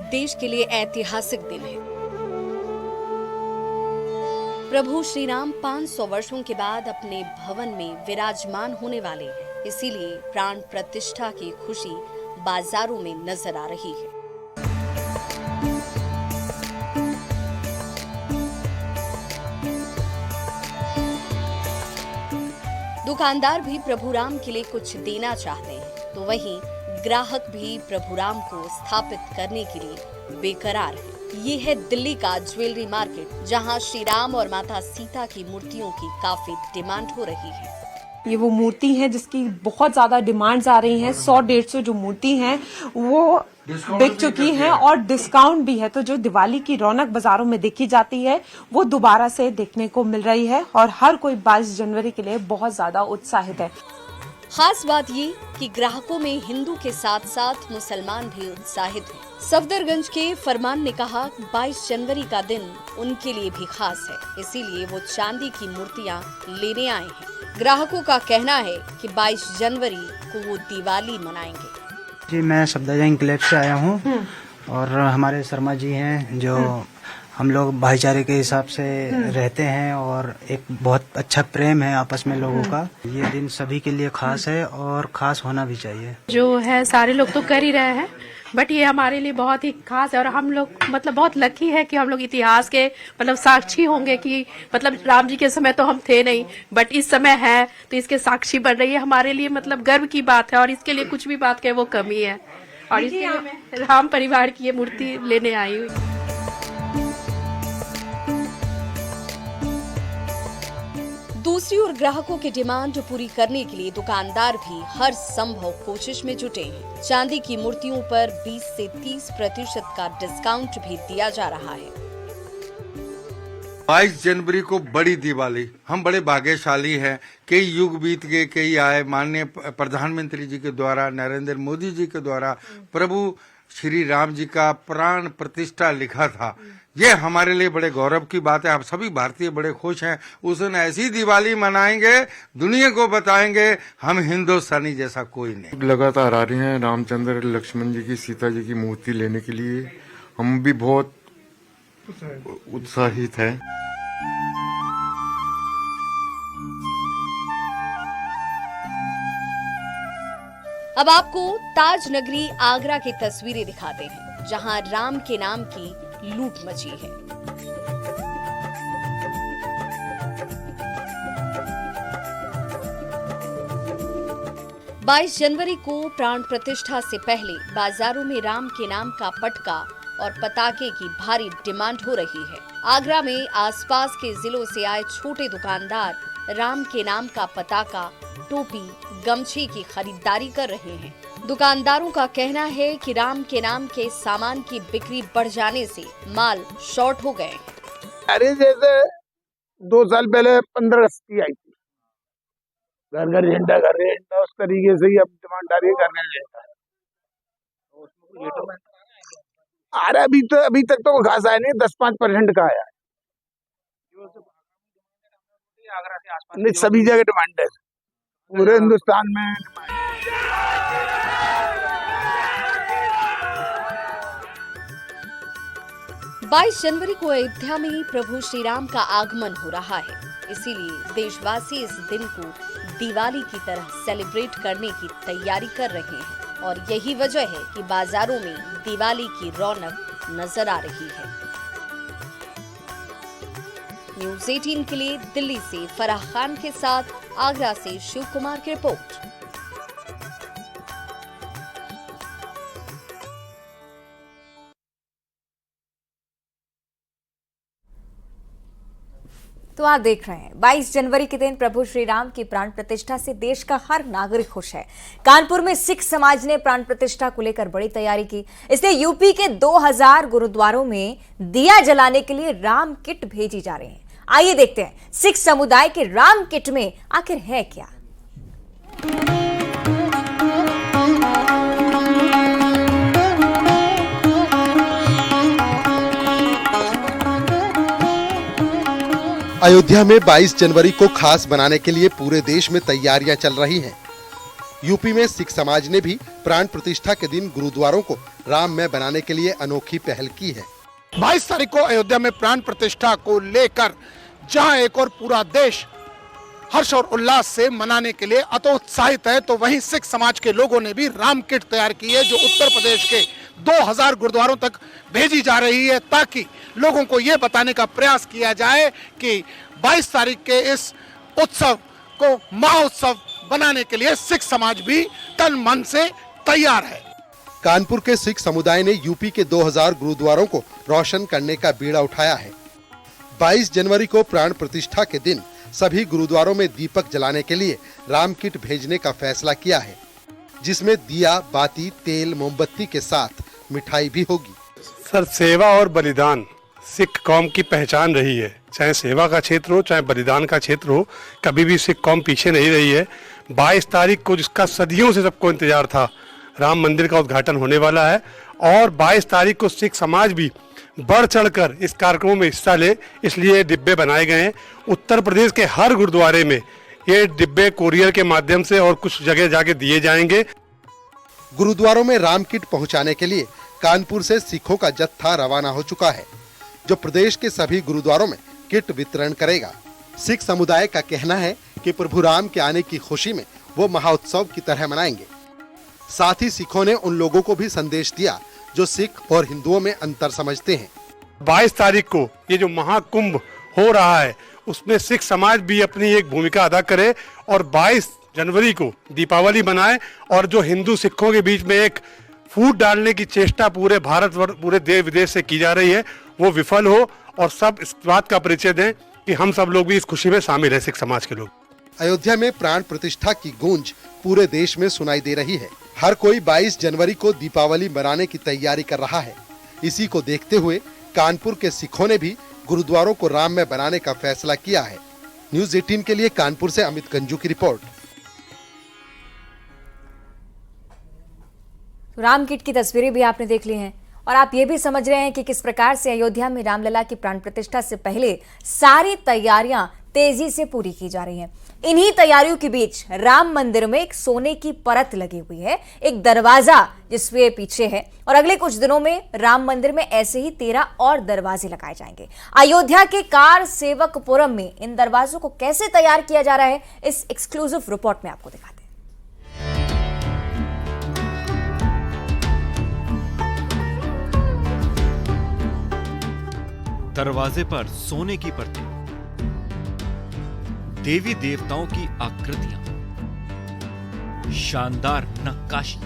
देश के लिए ऐतिहासिक दिन है। प्रभु श्री राम 500 वर्षों के बाद अपने भवन में विराजमान होने वाले हैं, इसीलिए प्राण प्रतिष्ठा की खुशी बाजारों में नजर आ रही है। दुकानदार भी प्रभु राम के लिए कुछ देना चाहते हैं, तो वहीं ग्राहक भी प्रभु राम को स्थापित करने के लिए बेकरार है। ये है दिल्ली का ज्वेलरी मार्केट, जहां श्री राम और माता सीता की मूर्तियों की काफी डिमांड हो रही है। ये वो मूर्ति है जिसकी बहुत ज्यादा डिमांड्स आ रही हैं। 100-150 जो मूर्ति हैं वो बिक चुकी हैं और डिस्काउंट भी है। तो जो दिवाली की रौनक बाजारों में देखी जाती है वो दोबारा से देखने को मिल रही है और हर कोई 22 जनवरी के लिए बहुत ज्यादा उत्साहित है। खास बात ये कि ग्राहकों में हिंदू के साथ साथ मुसलमान भी उत्साहित हैं। सफदरगंज के फरमान ने कहा 22 जनवरी का दिन उनके लिए भी खास है, इसीलिए वो चांदी की मूर्तियां लेने आए हैं। ग्राहकों का कहना है कि 22 जनवरी को वो दिवाली मनाएंगे। जी, मैं सफदरजंग क्लब से आया हूँ और हमारे शर्मा जी हैं जो हम लोग भाईचारे के हिसाब से रहते हैं और एक बहुत अच्छा प्रेम है आपस में लोगों का। ये दिन सभी के लिए खास है और खास होना भी चाहिए। जो है सारे लोग तो कर ही रहे हैं, बट ये हमारे लिए बहुत ही खास है और हम लोग मतलब बहुत लकी है कि हम लोग इतिहास के मतलब साक्षी होंगे कि मतलब राम जी के समय तो हम थे नहीं, बट इस समय है तो इसके साक्षी बन रही है। हमारे लिए मतलब गर्व की बात है और इसके लिए कुछ भी बात कहे वो कमी है और इसके लिए मैं राम परिवार की ये मूर्ति लेने आई हुई। दूसरी ओर ग्राहकों की डिमांड पूरी करने के लिए दुकानदार भी हर संभव कोशिश में जुटे हैं। चांदी की मूर्तियों पर 20 से 30% का डिस्काउंट भी दिया जा रहा है। 22 जनवरी को बड़ी दिवाली, हम बड़े भाग्यशाली हैं। कई युग बीत गए, कई आए। माननीय प्रधानमंत्री जी के द्वारा, नरेंद्र मोदी जी के द्वारा प्रभु श्री राम जी का प्राण प्रतिष्ठा लिखा था। ये हमारे लिए बड़े गौरव की बात है। आप सभी भारतीय बड़े खुश हैं। उस दिन ऐसी दिवाली मनाएंगे, दुनिया को बताएंगे हम हिंदुस्तानी जैसा कोई नहीं। लगातार आ रही हैं रामचंद्र लक्ष्मण जी की, सीता जी की मूर्ति लेने के लिए। हम भी बहुत उत्साहित हैं। अब आपको ताज नगरी आगरा की तस्वीरें दिखाते हैं, जहां राम के नाम की लूट मची है। बाईस जनवरी को प्राण प्रतिष्ठा से पहले बाजारों में राम के नाम का पटका और पताके की भारी डिमांड हो रही है। आगरा में आसपास के जिलों से आए छोटे दुकानदार राम के नाम का पताका, टोपी, गमछे की खरीदारी कर रहे हैं। दुकानदारों का कहना है कि राम के नाम के सामान की बिक्री बढ़ जाने से माल शॉर्ट हो गए हैं। अरे जैसे 2 साल पहले 15 अगस्त की आई थी, घर घर झंडा, उस तरीके से ही अब डिमांड आ रही है करने लेता है। अरे अभी तक तो खास आया नहीं, 10-5% का आया है। नहीं, सभी जगह डिमांड है, पूरे हिंदुस्तान में। 22 जनवरी को अयोध्या में प्रभु श्री राम का आगमन हो रहा है, इसीलिए देशवासी इस दिन को दिवाली की तरह सेलिब्रेट करने की तैयारी कर रहे हैं और यही वजह है कि बाजारों में दिवाली की रौनक नजर आ रही है। न्यूज़ 18 के लिए दिल्ली से फराह खान के साथ आगरा से शिव कुमार की रिपोर्ट। तो आप देख रहे हैं 22 जनवरी के दिन प्रभु श्री राम की प्राण प्रतिष्ठा से देश का हर नागरिक खुश है। कानपुर में सिख समाज ने प्राण प्रतिष्ठा को लेकर बड़ी तैयारी की, इसलिए यूपी के 2000 गुरुद्वारों में दिया जलाने के लिए राम किट भेजी जा रही है। आइए देखते हैं सिख समुदाय के राम किट में आखिर है क्या। अयोध्या में 22 जनवरी को खास बनाने के लिए पूरे देश में तैयारियां चल रही हैं। यूपी में सिख समाज ने भी प्राण प्रतिष्ठा के दिन गुरुद्वारों को राममय बनाने के लिए अनोखी पहल की है। 22 तारीख को अयोध्या में प्राण प्रतिष्ठा को लेकर जहां एक और पूरा देश हर्ष और उल्लास से मनाने के लिए अतोत्साहित है, तो वहीं सिख समाज के लोगों ने भी राम किट तैयार की है, जो उत्तर प्रदेश के 2000 गुरुद्वारों तक भेजी जा रही है, ताकि लोगों को ये बताने का प्रयास किया जाए कि 22 तारीख के इस उत्सव को महोत्सव बनाने के लिए सिख समाज भी तन मन से तैयार है। कानपुर के सिख समुदाय ने यूपी के 2000 गुरुद्वारों को रोशन करने का बीड़ा उठाया है। 22 जनवरी को प्राण प्रतिष्ठा के दिन सभी गुरुद्वारों में दीपक जलाने के लिए राम किट भेजने का फैसला किया है, जिसमें दिया, बाती, तेल, मोमबत्ती के साथ मिठाई भी होगी। सर, सेवा और बलिदान सिख कौम की पहचान रही है। चाहे सेवा का क्षेत्र हो, चाहे बलिदान का क्षेत्र हो, कभी भी सिख कौम पीछे नहीं रही है। 22 तारीख को जिसका सदियों से सबको इंतजार था, राम मंदिर का उद्घाटन होने वाला है, और 22 तारीख को सिख समाज भी बढ़ चढ़कर इस कार्यक्रम में हिस्सा ले, इसलिए डिब्बे बनाए गए हैं। उत्तर प्रदेश के हर गुरुद्वारे में ये डिब्बे कोरियर के माध्यम से और कुछ जगह जाके दिए जाएंगे। गुरुद्वारों में राम किट पहुंचाने के लिए कानपुर से सिखों का जत्था रवाना हो चुका है, जो प्रदेश के सभी गुरुद्वारों में किट वितरण करेगा। सिख समुदाय का कहना है कि प्रभु राम के आने की खुशी में वो महोत्सव की तरह मनाएंगे। साथ ही सिखों ने उन लोगों को भी संदेश दिया जो सिख और हिंदुओं में अंतर समझते हैं। 22 तारीख को ये जो महाकुंभ हो रहा है, उसमें सिख समाज भी अपनी एक भूमिका अदा करे और 22 जनवरी को दीपावली मनाए, और जो हिंदू सिखों के बीच में एक फूट डालने की चेष्टा पूरे भारत पूरे देश विदेश से की जा रही है, वो विफल हो, और सब इस बात का परिचय दें कि हम सब लोग भी इस खुशी में शामिल है, सिख समाज के लोग। अयोध्या में प्राण प्रतिष्ठा की गूंज पूरे देश में सुनाई दे रही है। हर कोई 22 जनवरी को दीपावली मनाने की तैयारी कर रहा है। इसी को देखते हुए कानपुर के सिखों ने भी गुरुद्वारों को राममय बनाने का फैसला किया है। न्यूज़ 18 के लिए कानपुर से अमित गंजू की रिपोर्ट। राम किट की तस्वीरें भी आपने देख ली हैं, और आप ये भी समझ रहे हैं कि किस प्रकार से अयोध्या में रामलला की प्राण प्रतिष्ठा से पहले सारी तैयारियां तेजी से पूरी की जा रही हैं। इन्हीं तैयारियों के बीच राम मंदिर में एक सोने की परत लगी हुई है, एक दरवाजा जिसके पीछे है, और अगले कुछ दिनों में राम मंदिर में ऐसे ही 13 और दरवाजे लगाए जाएंगे। अयोध्या के कार सेवकपुरम में इन दरवाजों को कैसे तैयार किया जा रहा है, इस एक्सक्लूसिव रिपोर्ट में आपको दिखाते हैं। दरवाजे पर सोने की परतें, देवी देवताओं की आकृतियां, शानदार नक्काशी।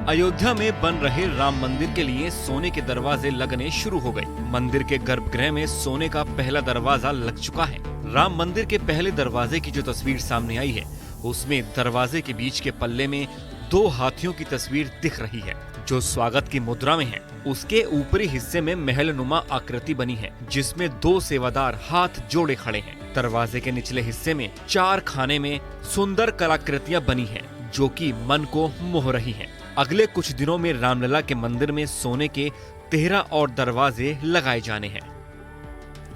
अयोध्या में बन रहे राम मंदिर के लिए सोने के दरवाजे लगने शुरू हो गए। मंदिर के गर्भगृह में सोने का पहला दरवाजा लग चुका है। राम मंदिर के पहले दरवाजे की जो तस्वीर सामने आई है, उसमें दरवाजे के बीच के पल्ले में 2 हाथियों की तस्वीर दिख रही है, जो स्वागत की मुद्रा में है। उसके ऊपरी हिस्से में महलनुमा आकृति बनी है, जिसमें 2 सेवादार हाथ जोड़े खड़े हैं। दरवाजे के निचले हिस्से में 4 खाने में सुंदर कलाकृतियां बनी हैं, जो कि मन को मोह रही हैं। अगले कुछ दिनों में रामलला के मंदिर में सोने के 13 और दरवाजे लगाए जाने हैं।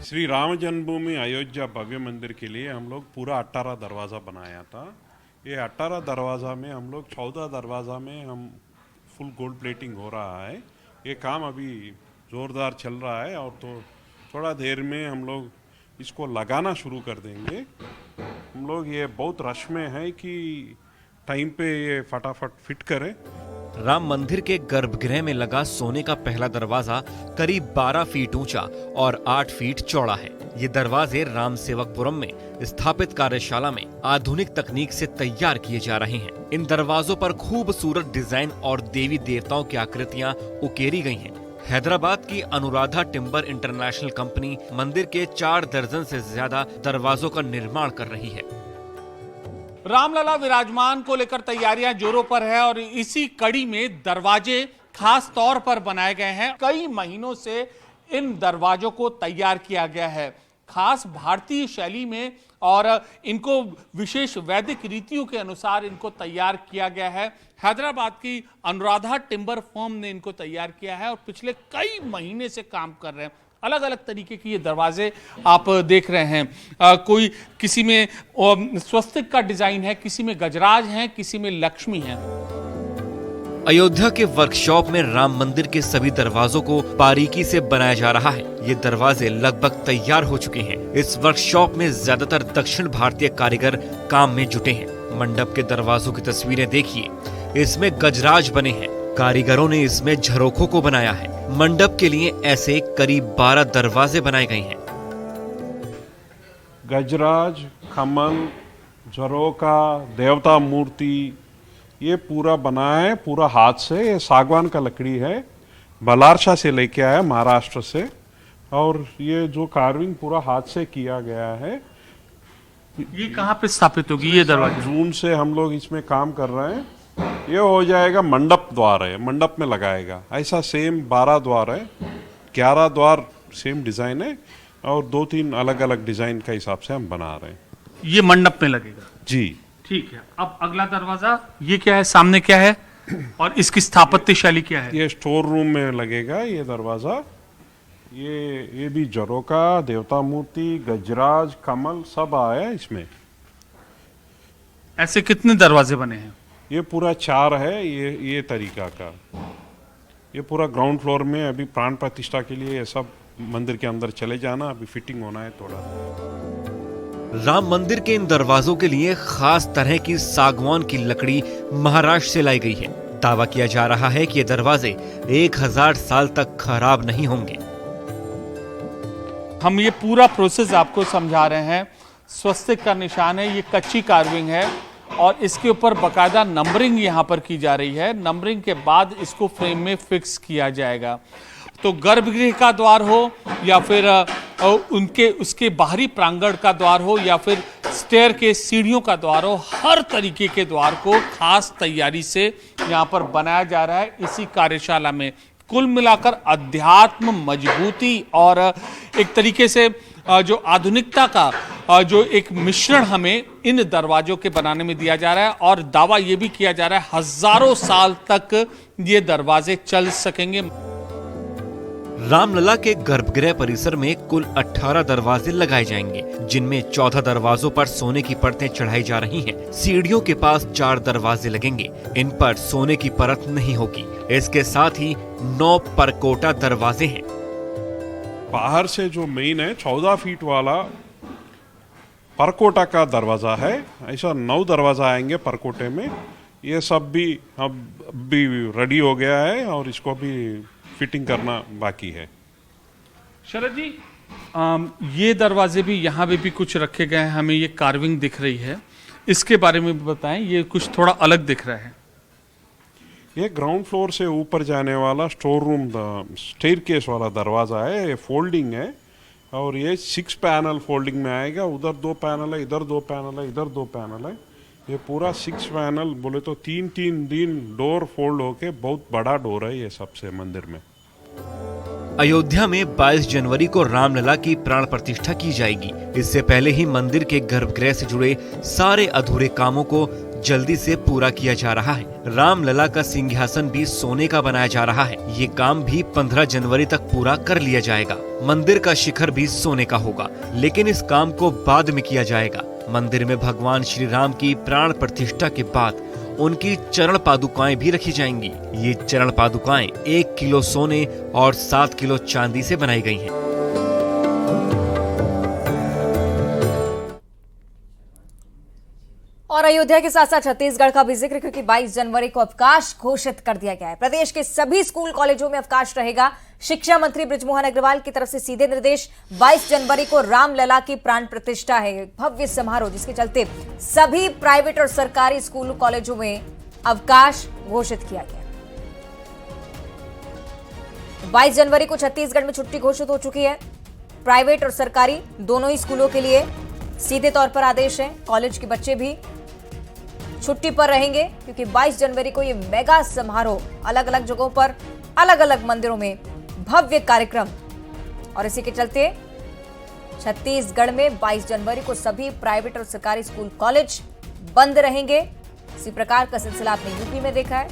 श्री राम जन्मभूमि अयोध्या भव्य मंदिर के लिए हम लोग पूरा 18 दरवाजा बनाया था। ये 18 दरवाजा में हम लोग 14 दरवाजा में हम फुल गोल्ड प्लेटिंग हो रहा है। ये काम अभी जोरदार चल रहा है, और तो थोड़ा देर में हम लोग इसको लगाना शुरू कर देंगे। हम लोग ये बहुत रश में है कि टाइम पे ये फटाफट फिट करें। राम मंदिर के गर्भगृह में लगा सोने का पहला दरवाजा करीब 12 फीट ऊंचा और 8 फीट चौड़ा है। ये दरवाजे राम सेवकपुरम में स्थापित कार्यशाला में आधुनिक तकनीक से तैयार किए जा रहे हैं। इन दरवाजों पर खूबसूरत डिजाइन और देवी देवताओं की आकृतियां उकेरी गई हैं। हैदराबाद की अनुराधा टिम्बर इंटरनेशनल कंपनी मंदिर के 4 दर्जन से ज्यादा दरवाजों का निर्माण कर रही है। रामलला विराजमान को लेकर तैयारियां जोरों पर है, और इसी कड़ी में दरवाजे खास तौर पर बनाए गए हैं। कई महीनों से इन दरवाजों को तैयार किया गया है, खास भारतीय शैली में, और इनको विशेष वैदिक रीतियों के अनुसार इनको तैयार किया गया है। हैदराबाद की अनुराधा टिम्बर फर्म ने इनको तैयार किया है और पिछले कई महीने से काम कर रहे हैं। अलग अलग तरीके के ये दरवाजे आप देख रहे हैं। कोई किसी में स्वस्तिक का डिजाइन है, किसी में गजराज है, किसी में लक्ष्मी है। अयोध्या के वर्कशॉप में राम मंदिर के सभी दरवाजों को बारीकी से बनाया जा रहा है। ये दरवाजे लगभग तैयार हो चुके हैं। इस वर्कशॉप में ज्यादातर दक्षिण भारतीय कारीगर काम में जुटे हैं। मंडप के दरवाजों की तस्वीरें देखिए, इसमें गजराज बने हैं। कारीगरों ने इसमें झरोखों को बनाया है। मंडप के लिए ऐसे करीब 12 दरवाजे बनाए गए हैं। गजराज, कमल, झरोका, देवता मूर्ति, ये पूरा बना है पूरा हाथ से। ये सागवान का लकड़ी है, बलारसा से लेके आया महाराष्ट्र से। और ये जो कार्विंग पूरा हाथ से किया गया है। ये कहाँ पे स्थापित होगी ये दरवाजा? जून से हम लोग इसमें काम कर रहे हैं। ये हो जाएगा मंडप द्वार है, मंडप में लगाएगा। ऐसा सेम 12 द्वार है, 11 द्वार सेम डिजाइन है और 2-3 अलग अलग डिजाइन का हिसाब से हम बना रहे हैं। ये मंडप में लगेगा जी, ठीक है। अब अगला दरवाजा ये क्या है, सामने क्या है और इसकी स्थापत्य शैली क्या है? ये स्टोर रूम में लगेगा ये दरवाजा। ये भी झरोका, देवता मूर्ति, गजराज, कमल सब आया है इसमें। ऐसे कितने दरवाजे बने हैं? ये पूरा 4 है। ये तरीका का ये पूरा ग्राउंड फ्लोर में अभी प्राण प्रतिष्ठा के लिए ये सब मंदिर के अंदर चले जाना, अभी फिटिंग होना है थोड़ा। राम मंदिर के इन दरवाजों के लिए खास तरह की सागवान की लकड़ी महाराष्ट्र से लाई गई है। दावा किया जा रहा है कि ये दरवाजे 1000 साल तक खराब नहीं होंगे। हम ये पूरा प्रोसेस आपको समझा रहे हैं। स्वस्तिक का निशान है, ये कच्ची कार्विंग है और इसके ऊपर बकायदा नंबरिंग यहाँ पर की जा रही है। नंबरिंग के बाद इसको फ्रेम में फिक्स किया जाएगा। तो गर्भगृह का द्वार हो या फिर उसके बाहरी प्रांगण का द्वार हो या फिर स्टेयर के सीढ़ियों का द्वार हो, हर तरीके के द्वार को खास तैयारी से यहाँ पर बनाया जा रहा है इसी कार्यशाला में। कुल मिलाकर अध्यात्म, मजबूती और एक तरीके से जो आधुनिकता का जो एक मिश्रण हमें इन दरवाजों के बनाने में दिया जा रहा है। और दावा ये भी किया जा रहा है हजारों साल तक ये दरवाजे चल सकेंगे। रामलला के गर्भगृह परिसर में कुल 18 दरवाजे लगाए जाएंगे, जिनमें 14 दरवाजों पर सोने की परतें चढ़ाई जा रही हैं। सीढ़ियों के पास 4 दरवाजे लगेंगे, इन पर सोने की परत नहीं होगी। इसके साथ ही 9 परकोटा दरवाजे हैं। बाहर से जो मेन है 14 फीट वाला परकोटा का दरवाजा है। ऐसा 9 दरवाजा आएंगे परकोटे में। ये सब भी अब भी रेडी हो गया है और इसको भी फिटिंग करना बाकी है। शरद जी, ये दरवाजे भी यहाँ पे भी कुछ रखे गए हैं, हमें ये कार्विंग दिख रही है, इसके बारे में भी बताएं। ये कुछ थोड़ा अलग दिख रहा है। ये ग्राउंड फ्लोर से ऊपर जाने वाला स्टोर रूम स्टेयरकेस वाला दरवाजा है। ये फोल्डिंग है और ये 6 पैनल फोल्डिंग में आएगा। उधर 2 पैनल है, इधर 2 पैनल है, इधर 2 पैनल है। ये पूरा 6 पैनल बोले तो 3-3 दिन डोर फोल्ड होके बहुत बड़ा डोर है ये सबसे मंदिर में। अयोध्या में 22 जनवरी को रामलला की प्राण प्रतिष्ठा की जाएगी। इससे पहले ही मंदिर के गर्भगृह से जुड़े सारे अधूरे कामों को जल्दी से पूरा किया जा रहा है। रामलला का सिंहासन भी सोने का बनाया जा रहा है। ये काम भी 15 जनवरी तक पूरा कर लिया जाएगा। मंदिर का शिखर भी सोने का होगा, लेकिन इस काम को बाद में किया जाएगा। मंदिर में भगवान श्री राम की प्राण प्रतिष्ठा के बाद उनकी चरण पादुकाएं भी रखी जाएंगी। ये चरण पादुकाएं 1 किलो सोने और 7 किलो चांदी से बनाई गई हैं। और अयोध्या के साथ साथ छत्तीसगढ़ का भी जिक्र, क्योंकि 22 जनवरी को अवकाश घोषित कर दिया गया है। प्रदेश के सभी स्कूल कॉलेजों में अवकाश रहेगा। शिक्षा मंत्री बृजमोहन अग्रवाल की तरफ से सीधे निर्देश। 22 जनवरी को रामलला की प्राण प्रतिष्ठा है, भव्य समारोह, जिसके चलते सभी प्राइवेट और सरकारी स्कूल कॉलेजों में अवकाश घोषित किया गया। 22 जनवरी को छत्तीसगढ़ में छुट्टी घोषित हो चुकी है। प्राइवेट और सरकारी दोनों ही स्कूलों के लिए सीधे तौर पर आदेश है। कॉलेज के बच्चे भी छुट्टी पर रहेंगे, क्योंकि 22 जनवरी को ये मेगा समारोह, अलग अलग जगहों पर अलग अलग मंदिरों में भव्य कार्यक्रम, और इसी के चलते छत्तीसगढ़ में 22 जनवरी को सभी प्राइवेट और सरकारी स्कूल कॉलेज बंद रहेंगे। इसी प्रकार का सिलसिला आपने यूपी में देखा है।